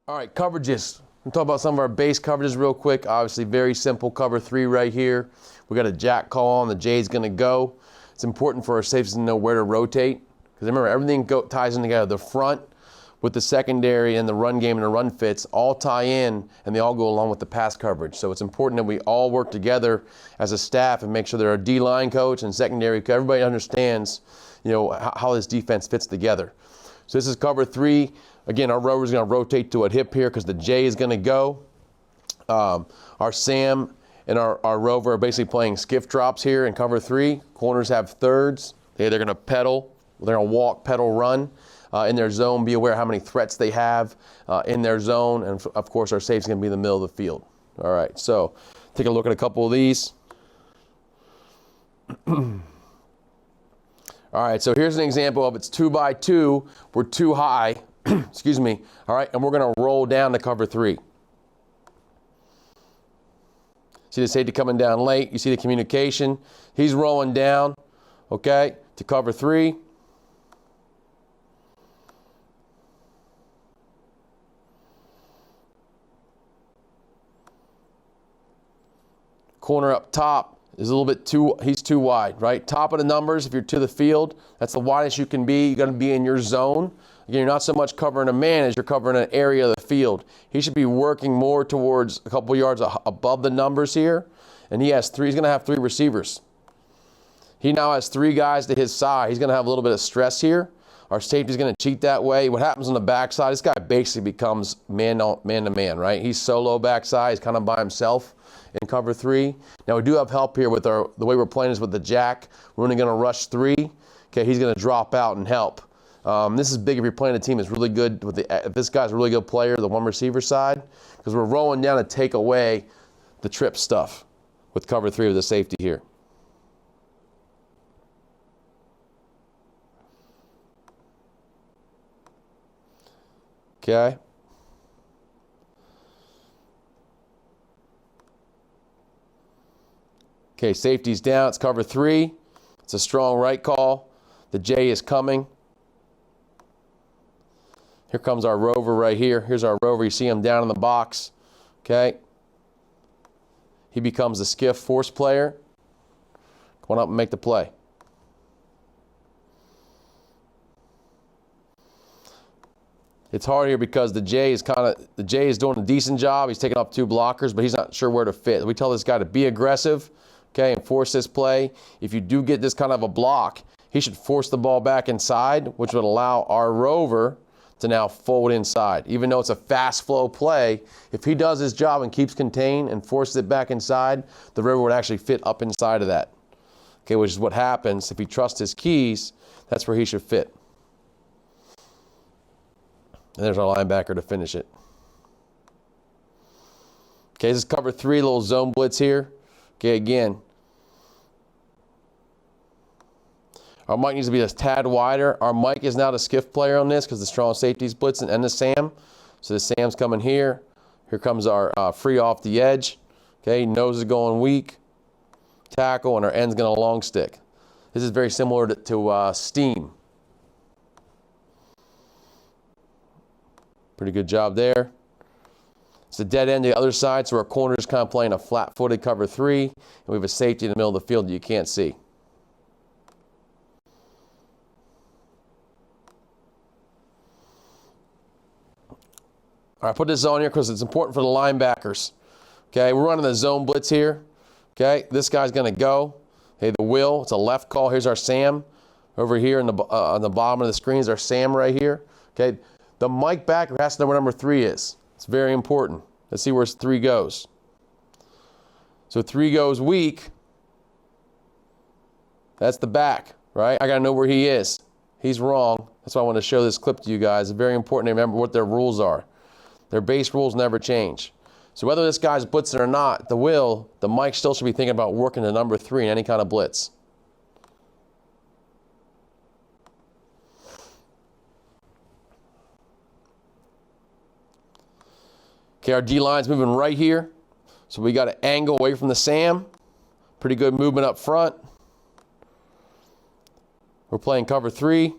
All right, coverages. We'll talk about some of our base coverages real quick. Obviously, very simple cover 3 right here. We got a jack call on, the J's gonna go. It's important for our safeties to know where to rotate, because remember, everything ties in together. The front with the secondary and the run game and the run fits all tie in, and they all go along with the pass coverage. So it's important that we all work together as a staff and make sure that our D-line coach and secondary, everybody understands, you know, how this defense fits together. So this is cover 3. Again, our rover's going to rotate to a hip here because the J is going to go. Our Sam and our rover are basically playing skiff drops here in cover 3. Corners have thirds. They're going to pedal. They're going to walk, pedal, run in their zone. Be aware how many threats they have in their zone. And, of course, our safety's going to be in the middle of the field. All right, so take a look at a couple of these. All right, so here's an example of it's 2 by 2. We're too high. Excuse me. All right, and we're going to roll down to cover 3. See the safety coming down late. You see the communication. He's rolling down, okay, to cover 3. Corner up top is a little bit he's too wide, right? Top of the numbers, if you're to the field, that's the widest you can be. You're going to be in your zone. Again, you're not so much covering a man as you're covering an area of the field. He should be working more towards a couple yards above the numbers here. And he's going to have 3 receivers. He now has 3 guys to his side. He's going to have a little bit of stress here. Our safety's going to cheat that way. What happens on the backside, this guy basically becomes man to man, right? He's solo backside. He's kind of by himself in cover 3. Now we do have help here with the way we're playing is with the jack. We're only going to rush 3. Okay, he's going to drop out and help. This is big if you're playing a team that's really good. If this guy's a really good player, the one receiver side, because we're rolling down to take away the trip stuff with cover 3 with the safety here. Okay. Okay, safety's down. It's cover 3. It's a strong right call. The J is coming. Here comes our rover right here. Here's our rover. You see him down in the box. Okay. He becomes the skiff force player. Come on up and make the play. It's hard here because the J is doing a decent job. He's taking off 2 blockers, but he's not sure where to fit. We tell this guy to be aggressive, okay, and force this play. If you do get this kind of a block, he should force the ball back inside, which would allow our rover to now fold inside. Even though it's a fast flow play, if he does his job and keeps contained and forces it back inside, the rover would actually fit up inside of that. Okay, which is what happens if he trusts his keys. That's where he should fit. And there's our linebacker to finish it. Okay, this is cover 3, little zone blitz here. Okay, again. Our Mike needs to be a tad wider. Our Mike is now the skiff player on this because the strong safety's blitzing and the Sam. So the Sam's coming here. Here comes our free off the edge. Okay, nose is going weak. Tackle, and our end's going to long stick. This is very similar to steam. Pretty good job there. It's a dead end to the other side, so our corner is kind of playing a flat-footed cover 3, and we have a safety in the middle of the field that you can't see. All right, put this on here because it's important for the linebackers. Okay, we're running the zone blitz here. Okay, this guy's going to go. Okay, the will, it's a left call. Here's our Sam. Over here on the bottom of the screen is our Sam right here. Okay, the Mike backer has to know where number 3 is. It's very important. Let's see where 3 goes. So 3 goes weak. That's the back, right? I got to know where he is. He's wrong. That's why I want to show this clip to you guys. It's very important to remember what their rules are. Their base rules never change. So whether this guy's blitzing or not, the Mike still should be thinking about working the number 3 in any kind of blitz. Okay, our D-line's moving right here. So we got an angle away from the Sam. Pretty good movement up front. We're playing cover 3.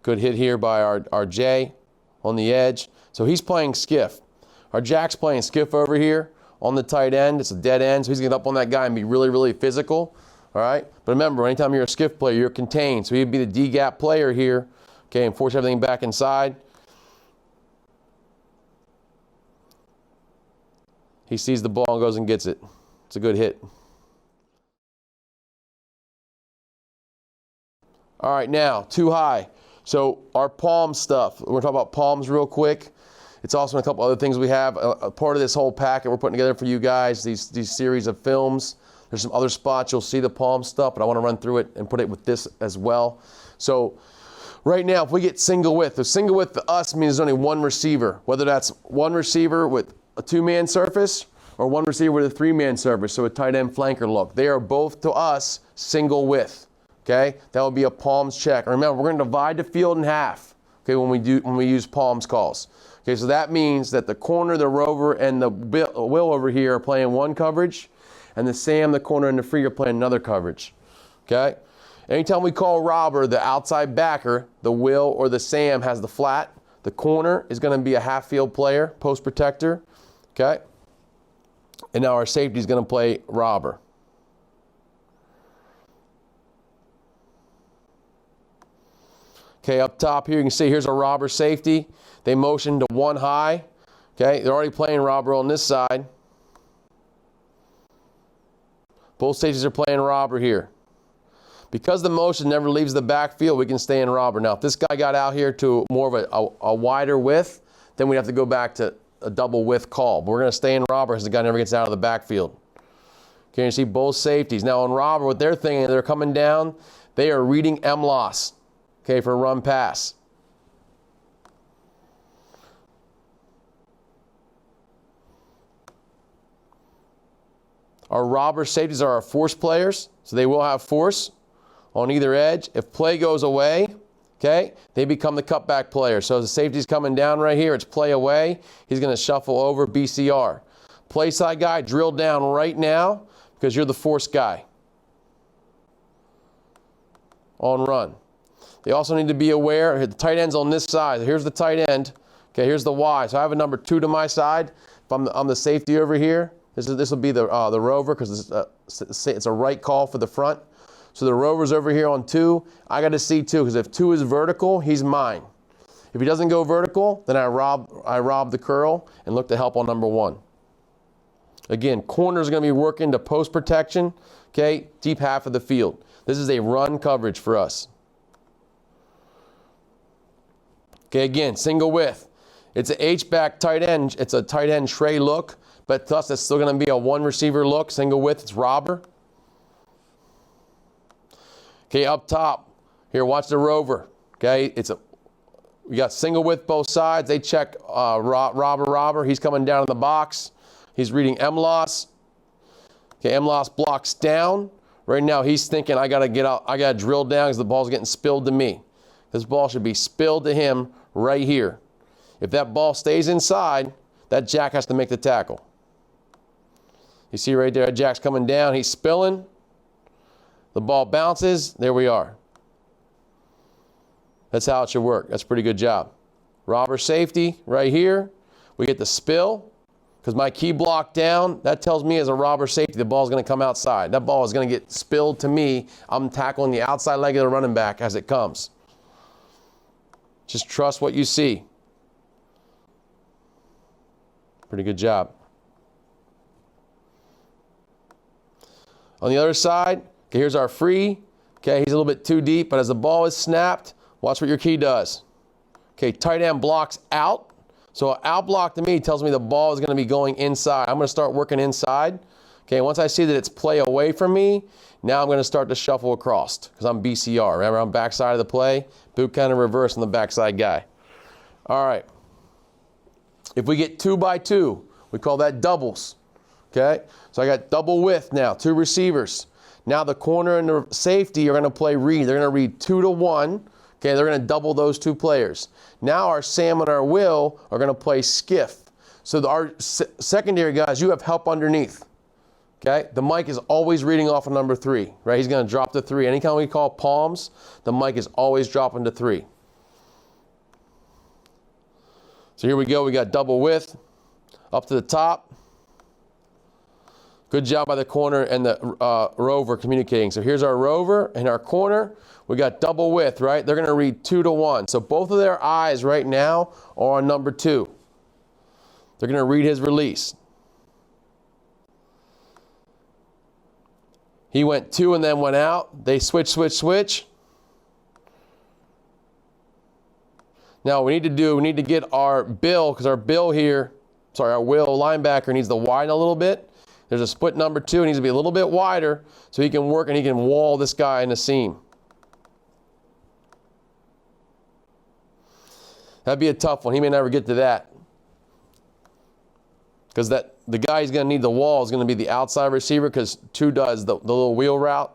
Good hit here by our J on the edge. So he's playing skiff. Our Jack's playing skiff over here on the tight end. It's a dead end, so he's going to get up on that guy and be really, really physical. All right? But remember, anytime you're a skiff player, you're contained. So he'd be the D-gap player here, okay, and force everything back inside. He sees the ball and goes and gets it. It's a good hit. All right, now, too high. So our palm stuff, we're going to talk about palms real quick. It's also in a couple other things we have. A part of this whole packet we're putting together for you guys, these series of films. There's some other spots you'll see the palm stuff, but I want to run through it and put it with this as well. So right now, if we get single width, the single width to us means there's only one receiver, whether that's one receiver with a two-man surface or one receiver with a three-man surface, so a tight end flanker look. They are both, to us, single width. Okay, that would be a palms check. And remember, we're going to divide the field in half. Okay, when we use palms calls. Okay, so that means that the corner, the rover, and the will over here are playing one coverage, and the Sam, the corner, and the free are playing another coverage. Okay, anytime we call robber, the outside backer, the will or the Sam has the flat. The corner is going to be a half field player, post protector. Okay, and now our safety is going to play robber. Okay, up top here, you can see here's a robber safety. They motion to one high. Okay, they're already playing robber on this side. Both safeties are playing robber here. Because the motion never leaves the backfield, we can stay in robber. Now, if this guy got out here to more of a wider width, then we'd have to go back to a double width call. But we're going to stay in robber because the guy never gets out of the backfield. Okay, you see both safeties. Now, on robber, what they're thinking, they're coming down, they are reading M-loss. Okay, for a run pass. Our robber safeties are our force players, so they will have force on either edge. If play goes away, okay, they become the cutback player. So as the safety's coming down right here, it's play away. He's going to shuffle over BCR. Play side guy, drill down right now because you're the force guy. On run. They also need to be aware, the tight end's on this side. Here's the tight end. Okay, here's the Y. So I have a number 2 to my side. If I'm the safety over here, this will be the rover because it's a right call for the front. So the rover's over here on 2. I got to see 2 because if 2 is vertical, he's mine. If he doesn't go vertical, then I rob the curl and look to help on number 1. Again, corners are going to be working to post protection. Okay, deep half of the field. This is a run coverage for us. Okay, again, single width. It's an H-back tight end. It's a tight end tray look, but to us, it's still going to be a one receiver look. Single width, it's robber. Okay, up top. Here, watch the rover. Okay, we got single width both sides. They check robber. He's coming down in the box. He's reading M-loss. Okay, M-loss blocks down. Right now, he's thinking, I got to get out. I got to drill down because the ball's getting spilled to me. This ball should be spilled to him right here. If that ball stays inside, that Jack has to make the tackle. You see right there, Jack's coming down. He's spilling. The ball bounces. There we are. That's how it should work. That's a pretty good job. Robber safety right here. We get the spill because my key block down. That tells me as a robber safety, the ball's going to come outside. That ball is going to get spilled to me. I'm tackling the outside leg of the running back as it comes. Just trust what you see. Pretty good job. On the other side, okay, here's our free. Okay, he's a little bit too deep, but as the ball is snapped, watch what your key does. Okay, tight end blocks out. So out block to me tells me the ball is going to be going inside. I'm going to start working inside. Okay, once I see that it's play away from me, now I'm going to start to shuffle across because I'm BCR. Remember, I'm backside of the play. Boot kind of reverse on the backside guy. All right. If we get 2 by 2, we call that doubles. Okay, so I got double width now, 2 receivers. Now the corner and the safety are going to play read. They're going to read 2 to 1. Okay, they're going to double those 2 players. Now our Sam and our Will are going to play skiff. So our secondary guys, you have help underneath. Okay, the mic is always reading off of number 3, right? He's going to drop to 3. Anytime we call palms, the mic is always dropping to 3. So here we go. We got double width up to the top. Good job by the corner and the rover communicating. So here's our rover and our corner. We got double width, right? They're going to read 2 to 1. So both of their eyes right now are on number 2. They're going to read his release. He went 2 and then went out. They switch, switch, switch. Now we need to get our Bill, because our Bill here, sorry, our Will linebacker needs to widen a little bit. There's a split number 2. It needs to be a little bit wider so he can work and he can wall this guy in the seam. That'd be a tough one. He may never get to that. Because the guy he's going to need the wall is going to be the outside receiver, because 2 does the little wheel route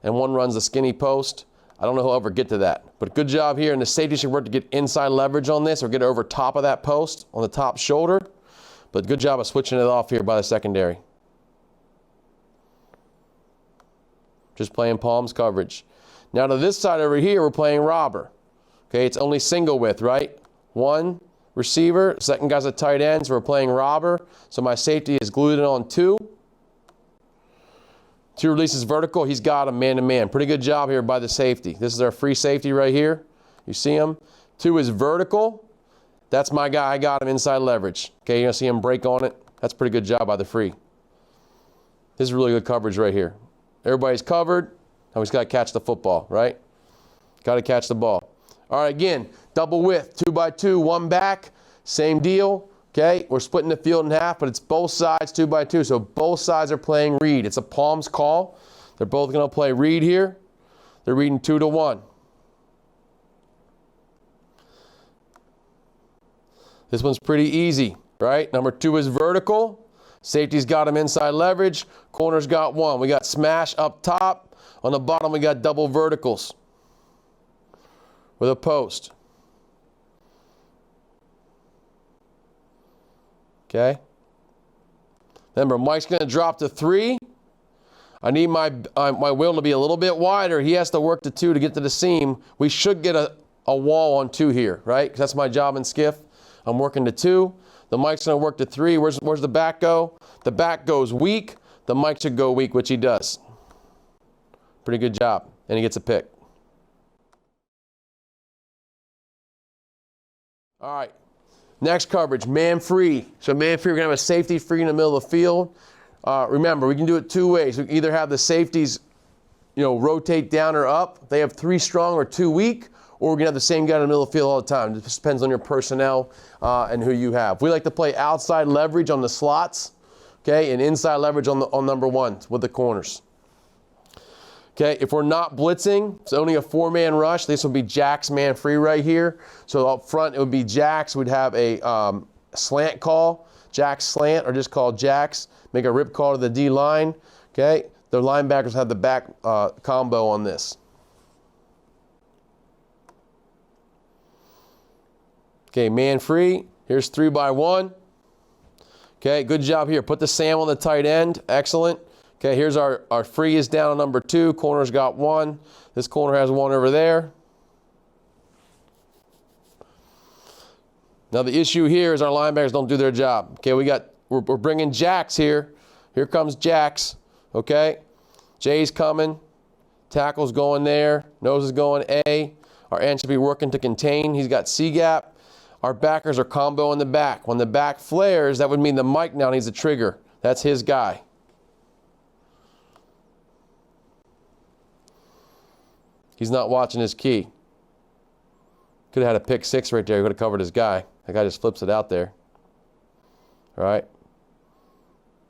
and 1 runs the skinny post. I don't know if he'll ever get to that. But good job here. And the safety should work to get inside leverage on this or get over top of that post on the top shoulder. But good job of switching it off here by the secondary. Just playing palms coverage. Now to this side over here, we're playing robber. Okay, it's only single width, right? 1 receiver, second guy's a tight end, so we're playing robber. So my safety is glued in on 2. 2 releases vertical, he's got him man-to-man. Pretty good job here by the safety. This is our free safety right here. You see him? 2 is vertical. That's my guy, I got him inside leverage. Okay, you're gonna see him break on it. That's a pretty good job by the free. This is really good coverage right here. Everybody's covered. Now he's got to catch the football, right? Got to catch the ball. All right, again, double width, 2 by 2, 1 back, same deal. Okay, we're splitting the field in half, but it's both sides 2 by 2, so both sides are playing read. It's a palms call. They're both going to play read here. They're reading 2 to 1. This one's pretty easy, right? Number 2 is vertical. Safety's got him inside leverage. Corner's got 1. We got smash up top. On the bottom, we got double verticals with a post. Okay. Remember, Mike's going to drop to 3. I need my wheel to be a little bit wider. He has to work to 2 to get to the seam. We should get a wall on 2 here, right? 'Cause that's my job in skiff. I'm working to 2. The Mike's going to work to 3. Where's the back go? The back goes weak. The Mike should go weak, which he does. Pretty good job. And he gets a pick. All right. Next coverage, man free. So man free, we're going to have a safety free in the middle of the field. Remember, we can do it 2 ways. We can either have the safeties, rotate down or up. They have 3 strong or 2 weak. Or we're going to have the same guy in the middle of the field all the time. It just depends on your personnel and who you have. We like to play outside leverage on the slots, okay, and inside leverage on number 1 with the corners. Okay, if we're not blitzing, it's only a 4-man rush. This would be Jack's man free right here. So up front, it would be Jack's. We'd have a slant call, Jack's slant, or just call Jack's. Make a rip call to the D line. Okay, the linebackers have the back combo on this. Okay, man free. Here's 3 by 1. Okay, good job here. Put the Sam on the tight end. Excellent. Okay, here's our free is down on number 2. Corner's got 1. This corner has 1 over there. Now the issue here is our linebackers don't do their job. Okay, we're bringing Jacks here. Here comes Jacks. Okay, Jay's coming. Tackle's going there. Nose is going A. Our end should be working to contain. He's got C gap. Our backers are combo in the back. When the back flares, that would mean the Mike now needs a trigger. That's his guy. He's not watching his key. Could have had a pick 6 right there. He could have covered his guy. That guy just flips it out there. All right.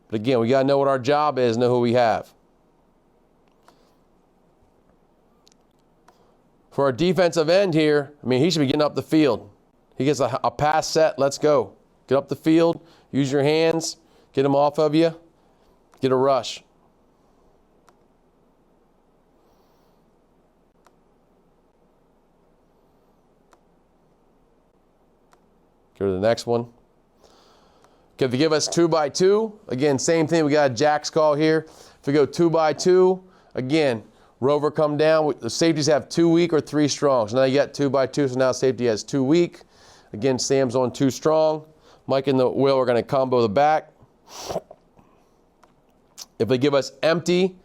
But again, we got to know what our job is, know who we have. For our defensive end here, he should be getting up the field. He gets a pass set. Let's go. Get up the field. Use your hands. Get him off of you. Get a rush. Go to the next one. Okay, if you give us 2 by 2, again, same thing. We got a Jack's call here. If we go 2 by 2, again, rover come down. The safeties have 2 weak or 3 strong. So now you got 2 by 2, so now safety has 2 weak. Again, Sam's on 2 strong. Mike and the Will are going to combo the back. If they give us empty,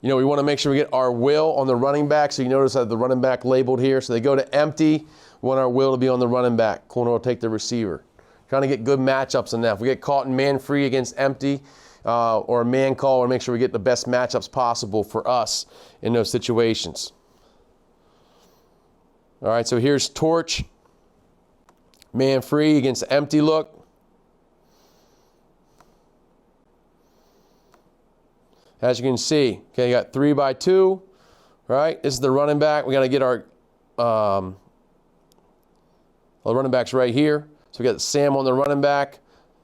you know, we want to make sure we get our Will on the running back. So you notice I have the running back labeled here. So they go to empty. We want our Will to be on the running back. Corner will take the receiver. Trying to get good matchups in that. If we get caught in man free against empty or a man call, we want to make sure we get the best matchups possible for us in those situations. All right, so here's torch. Man free against empty look. As you can see, okay, you got 3 by 2, right? This is the running back. We got to get our running backs right here. So we got Sam on the running back,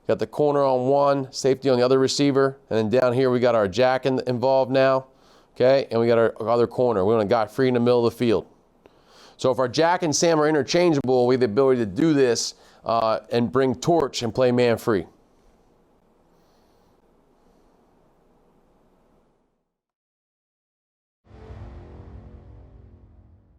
got the corner on 1, safety on the other receiver, and then down here we got our jack involved now, okay? And we got our other corner. We want a guy free in the middle of the field. So if our jack and Sam are interchangeable, we have the ability to do this and bring torch and play man free.